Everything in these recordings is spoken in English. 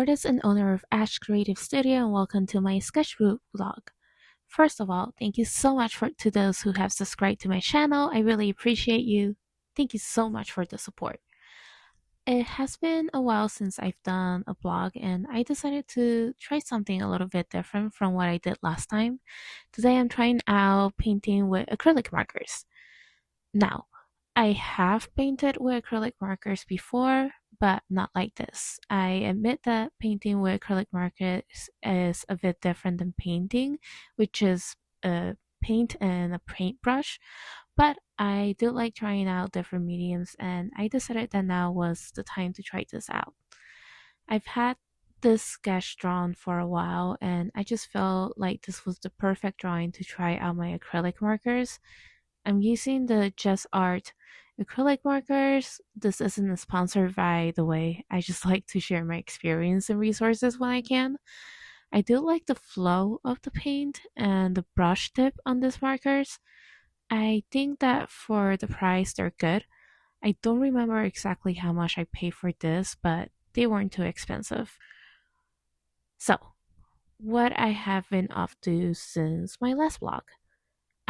artist and owner of Ash Creative Studio, and welcome to my Sketchbook vlog. First of all, thank you so much to those who have subscribed to my channel. I really appreciate you. Thank you so much for the support. It has been a while since I've done a vlog, and I decided to try something a little bit different from what I did last time. Today I'm trying out painting with acrylic markers. Now, I have painted with acrylic markers before, but not like this. I admit that painting with acrylic markers is a bit different than painting, which is a paint and a paintbrush, but I do like trying out different mediums, and I decided that now was the time to try this out. I've had this sketch drawn for a while, and I just felt like this was the perfect drawing to try out my acrylic markers. I'm using the Just Art acrylic markers. This isn't a sponsor, by the way. I just like to share my experience and resources when I can. I do like the flow of the paint and the brush tip on these markers. I think that for the price, they're good. I don't remember exactly how much I paid for this, but they weren't too expensive. So, what I have been up to since my last vlog.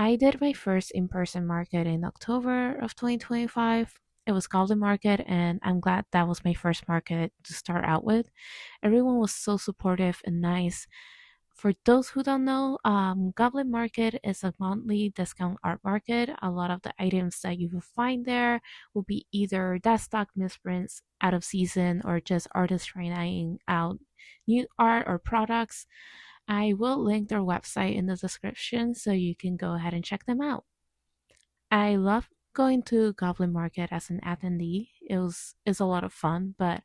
I did my first in-person market in October of 2025. It was Goblin Market, and I'm glad that was my first market to start out with. Everyone was so supportive and nice. For those who don't know, Goblin Market is a monthly discount art market. A lot of the items that you will find there will be either dead stock misprints, out of season, or just artists trying out new art or products. I will link their website in the description so you can go ahead and check them out. I love going to Goblin Market as an attendee. It's a lot of fun, but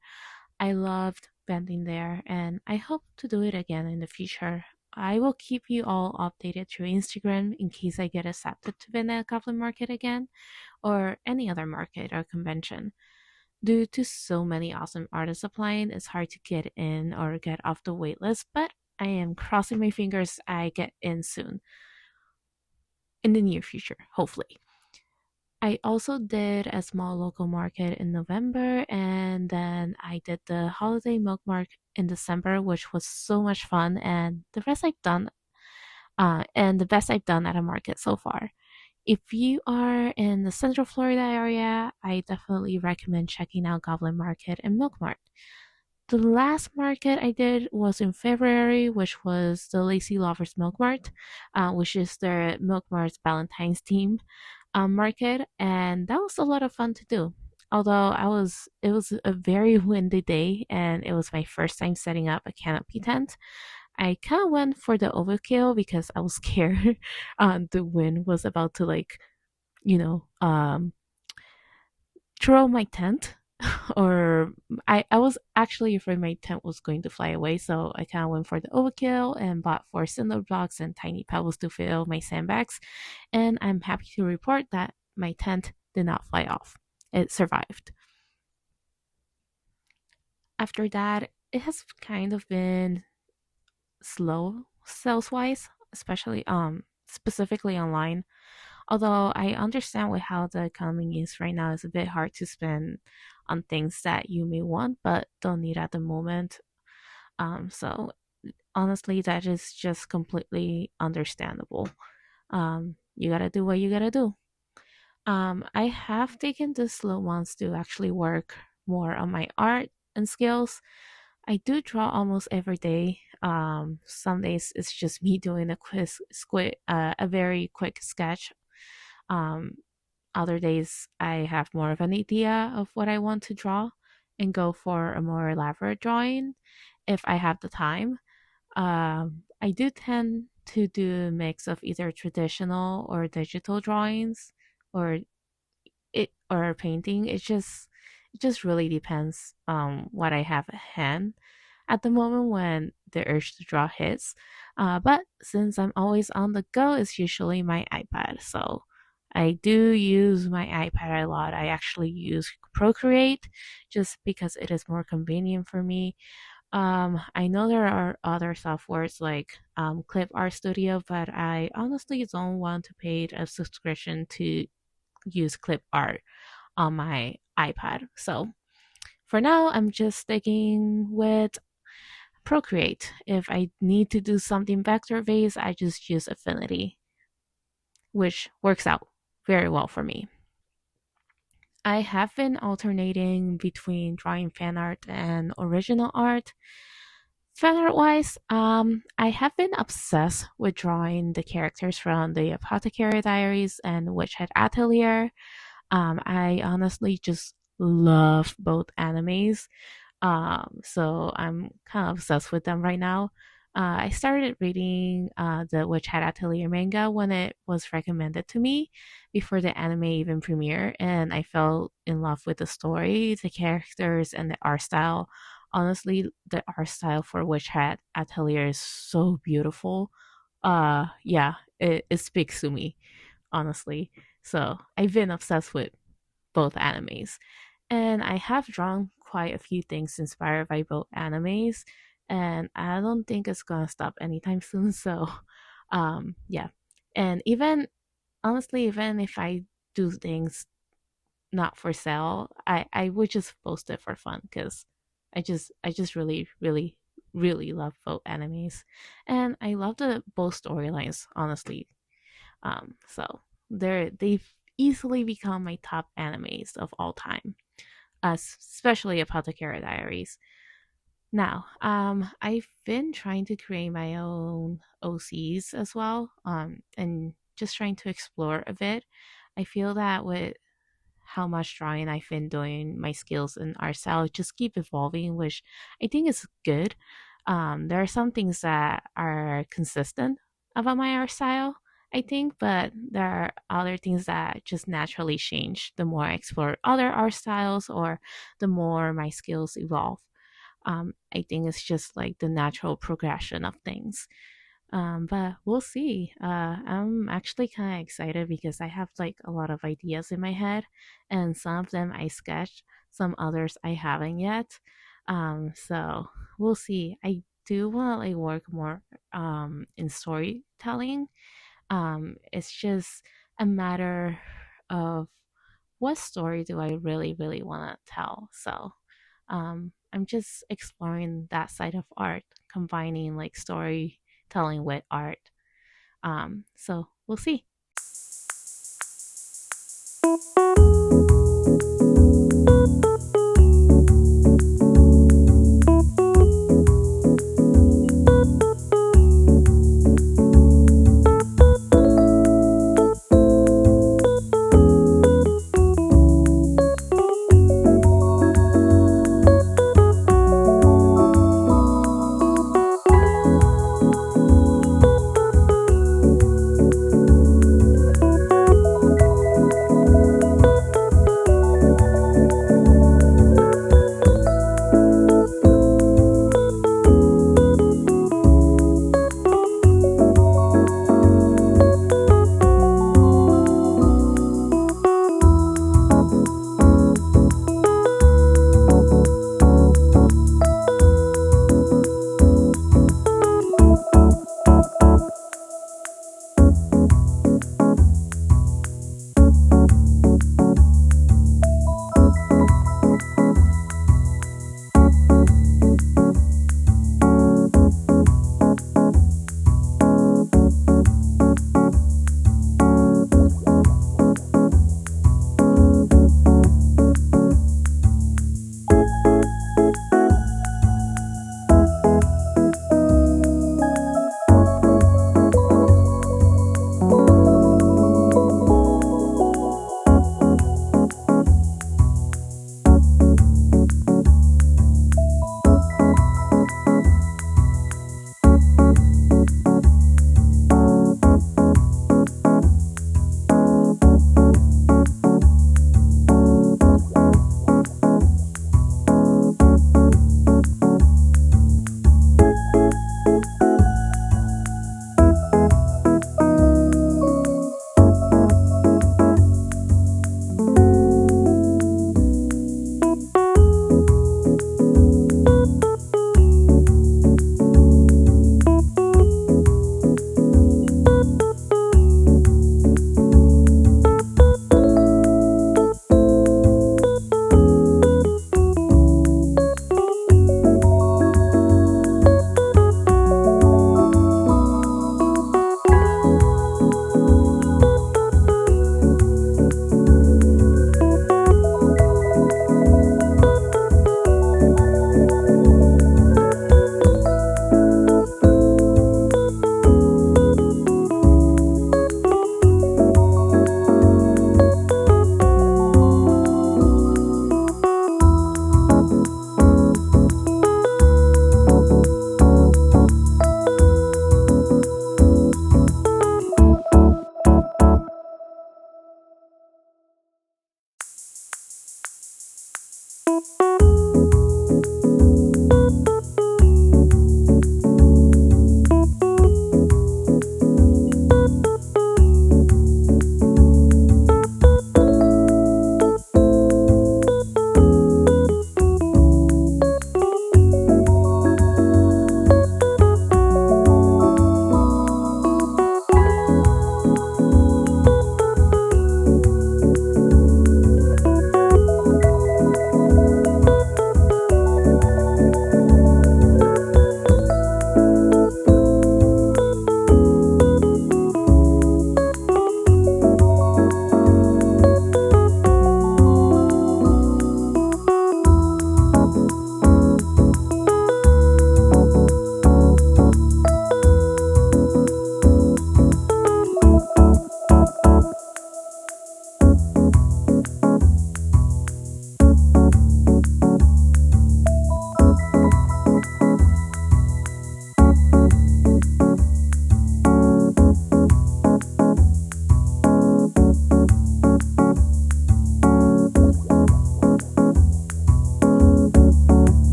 I loved bending there, and I hope to do it again in the future. I will keep you all updated through Instagram in case I get accepted to bend at Goblin Market again or any other market or convention. Due to so many awesome artists applying, it's hard to get in or get off the waitlist, but I am crossing my fingers I get in soon. In the near future, hopefully. I also did a small local market in November, and then I did the holiday milk market in December, which was so much fun and the best I've done at a market so far. If you are in the Central Florida area, I definitely recommend checking out Goblin Market and Milk Mart. The last market I did was in February, which was the Lazy Lovers Milk Mart, which is the Milk Mart's Valentine's theme market, and that was a lot of fun to do. Although it was a very windy day, and it was my first time setting up a canopy tent. I kind of went for the overkill because I was scared the wind was about to you know, um, throw my tent or I was actually afraid my tent was going to fly away, so I kind of went for the overkill and bought 4 cinder blocks and tiny pebbles to fill my sandbags. And I'm happy to report that my tent did not fly off. It survived. After that, it has kind of been slow sales wise, especially specifically online. Although I understand with how the economy is right now, it's a bit hard to spend on things that you may want but don't need at the moment. So honestly, that is just completely understandable. You gotta do what you gotta do. I have taken this slow months to actually work more on my art and skills. I do draw almost every day. Some days it's just me doing a very quick sketch. Um, Other days I have more of an idea of what I want to draw and go for a more elaborate drawing if I have the time. I do tend to do a mix of either traditional or digital drawings or painting. It just really depends what I have at hand at the moment when the urge to draw hits. But since I'm always on the go, it's usually my iPad. So I do use my iPad a lot. I actually use Procreate just because it is more convenient for me. I know there are other softwares like Clip Art Studio, but I honestly don't want to pay a subscription to use Clip Art on my iPad. So for now, I'm just sticking with Procreate. If I need to do something vector based, I just use Affinity, which works out very well for me. I have been alternating between drawing fan art and original art. Fan art wise, I have been obsessed with drawing the characters from the Apothecary Diaries and Witch Hat Atelier. I honestly just love both animes. So I'm kind of obsessed with them right now. I started reading the Witch Hat Atelier manga when it was recommended to me before the anime even premiered, and I fell in love with the story, the characters, and the art style. Honestly, the art style for Witch Hat Atelier is so beautiful. Yeah, it speaks to me, honestly. So I've been obsessed with both animes. And I have drawn quite a few things inspired by both animes, and I don't think it's gonna stop anytime soon. So, yeah. And even honestly, even if I do things not for sale, I would just post it for fun because I just really love both animes, and I love the both storylines. Honestly, so they've easily become my top animes of all time, especially Apothecary Diaries. Now, I've been trying to create my own OCs as well, and just trying to explore a bit. I feel that with how much drawing I've been doing, my skills in art style just keep evolving, which I think is good. There are some things that are consistent about my art style, I think, but there are other things that just naturally change the more I explore other art styles or the more my skills evolve. I think it's just like the natural progression of things. But we'll see. I'm actually kind of excited because I have like a lot of ideas in my head, and some of them I sketched, some others I haven't yet. So we'll see. I do want to like work more in storytelling. It's just a matter of what story do I really want to tell. So I'm just exploring that side of art, combining like storytelling with art. So we'll see.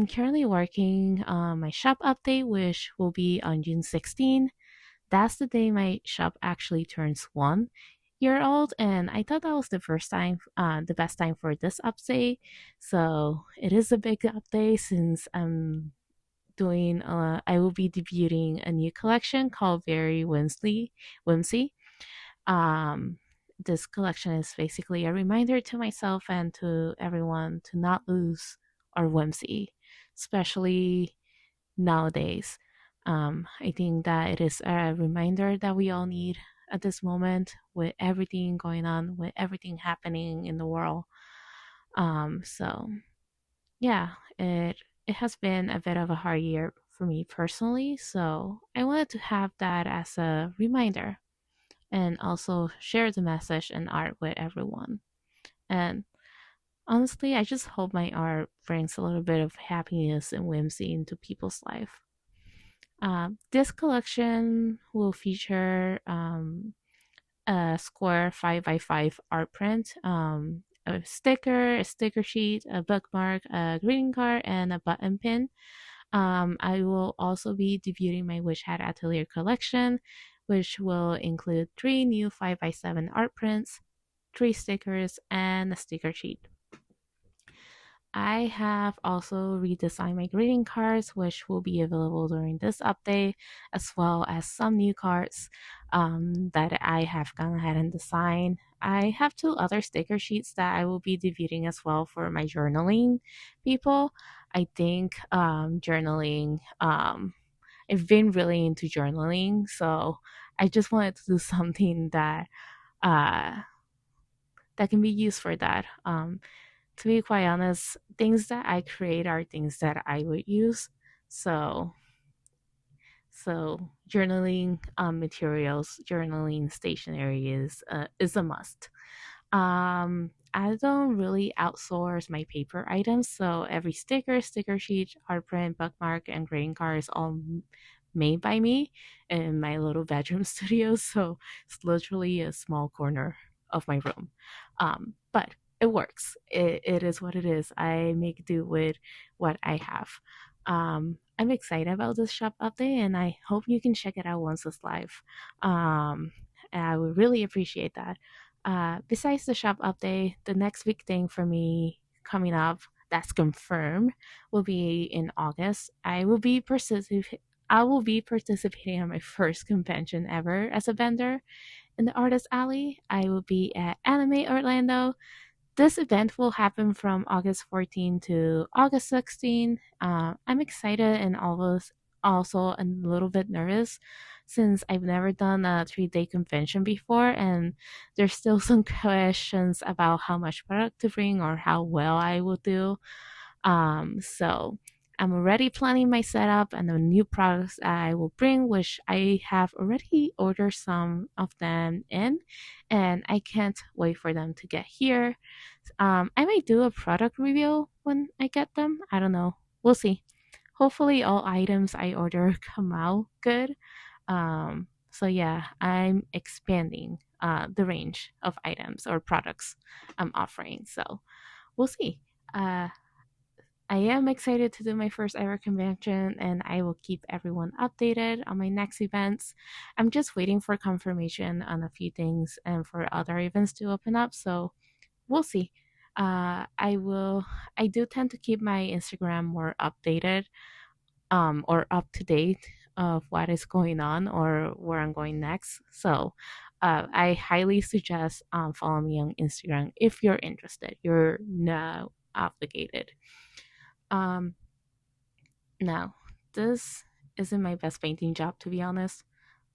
I'm currently working on my shop update, which will be on June 16. That's the day my shop actually turns 1 year old, and I thought that was the best time for this update. So it is a big update since I will be debuting a new collection called Very Whimsy. Um, this collection is basically a reminder to myself and to everyone to not lose our whimsy, especially nowadays. I think that it is a reminder that we all need at this moment with everything going on, with everything happening in the world. So yeah, it has been a bit of a hard year for me personally. So I wanted to have that as a reminder and also share the message and art with everyone. And honestly, I just hope my art brings a little bit of happiness and whimsy into people's life. This collection will feature a square 5x5 art print, a sticker sheet, a bookmark, a greeting card, and a button pin. I will also be debuting my Wish Hat Atelier collection, which will include 3 new 5x7 art prints, 3 stickers, and a sticker sheet. I have also redesigned my greeting cards, which will be available during this update, as well as some new cards that I have gone ahead and designed. I have 2 other sticker sheets that I will be debuting as well for my journaling people. I think journaling, I've been really into journaling, so I just wanted to do something uh, that can be used for that. To be quite honest, things that I create are things that I would use. So, so journaling materials, journaling stationery is a must. I don't really outsource my paper items, so every sticker sheet, art print, bookmark, and grading card is all made by me in my little bedroom studio. So it's literally a small corner of my room, but it works. It is what it is. I make do with what I have. I'm excited about this shop update, and I hope you can check it out once it's live. And I would really appreciate that. Besides the shop update, the next big thing for me coming up that's confirmed will be in August. I will be participating in my first convention ever as a vendor in the Artist Alley. I will be at Anime Orlando. This event will happen from August 14 to August 16. I'm excited and also a little bit nervous since I've never done a 3-day convention before, and there's still some questions about how much product to bring or how well I will do. So I'm already planning my setup and the new products I will bring, which I have already ordered some of them in, and I can't wait for them to get here. I might do a product review when I get them. I don't know. We'll see. Hopefully, all items I order come out good. So yeah, I'm expanding the range of items or products I'm offering. So we'll see. Uh, I am excited to do my first ever convention, and I will keep everyone updated on my next events. I'm just waiting for confirmation on a few things and for other events to open up, so we'll see. I will. I do tend to keep my Instagram more updated, or up to date of what is going on or where I'm going next. So, I highly suggest follow me on Instagram if you're interested. You're not obligated. Um, Now, this isn't my best painting job, to be honest,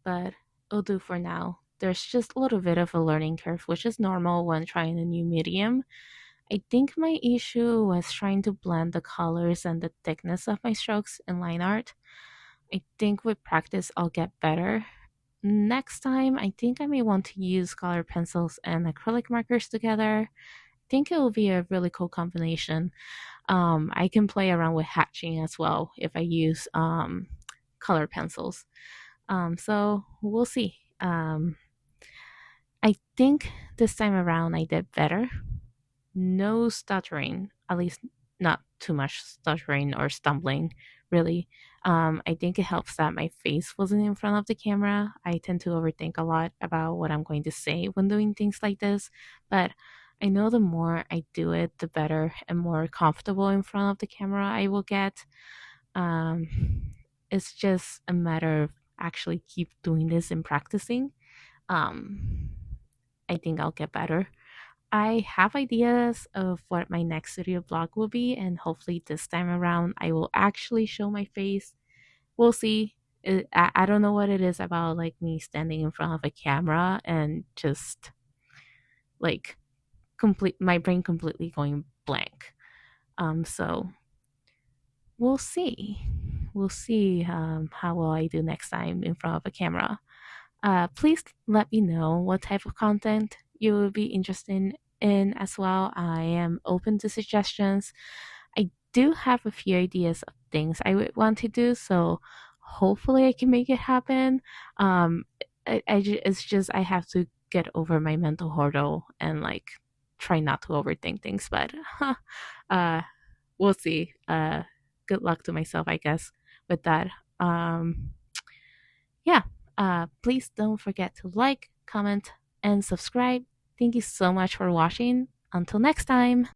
but it'll do for now. There's just a little bit of a learning curve, which is normal when trying a new medium. I think my issue was trying to blend the colors and the thickness of my strokes in line art. I think with practice, I'll get better. Next time, I think I may want to use color pencils and acrylic markers together. I think it will be a really cool combination. I can play around with hatching as well if I use color pencils. So we'll see. I think this time around I did better. No stuttering, at least not too much stuttering or stumbling, really. I think it helps that my face wasn't in front of the camera. I tend to overthink a lot about what I'm going to say when doing things like this, but I know the more I do it, the better and more comfortable in front of the camera I will get. Um, it's just a matter of actually keep doing this and practicing. Um, I think I'll get better. I have ideas of what my next studio blog will be, and hopefully this time around I will actually show my face. We'll see. I don't know what it is about like me standing in front of a camera and just like complete my brain completely going blank. So we'll see. We'll see how well I do next time in front of a camera. Please let me know what type of content you would be interested in as well. I am open to suggestions. I do have a few ideas of things I would want to do, so hopefully I can make it happen. Um, it's just I have to get over my mental hurdle and like try not to overthink things, but uh, we'll see. Good luck to myself, I guess, with that. Um, yeah, please don't forget to like, comment, and subscribe. Thank you so much for watching. Until next time.